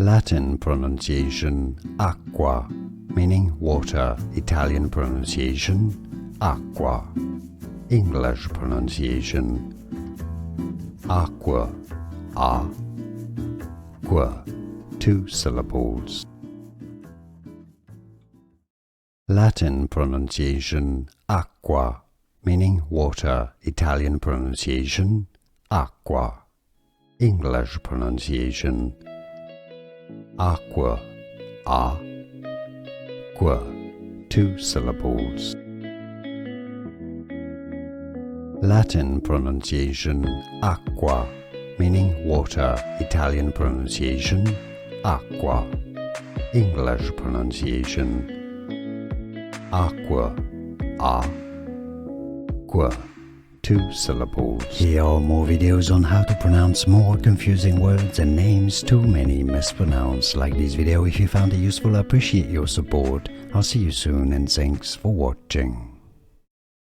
Latin pronunciation aqua, meaning water. Italian pronunciation aqua. English pronunciation aqua, aqua, 2 syllables. Latin pronunciation aqua, meaning water. Italian pronunciation aqua. English pronunciation aqua, aqua, 2 syllables. Latin pronunciation aqua, meaning water. Italian pronunciation aqua. English pronunciation aqua, aqua, 2 syllables. Here are more videos on how to pronounce more confusing words and names too many mispronounced. Like this video if you found it useful. I appreciate your support. I'll see you soon and thanks for watching.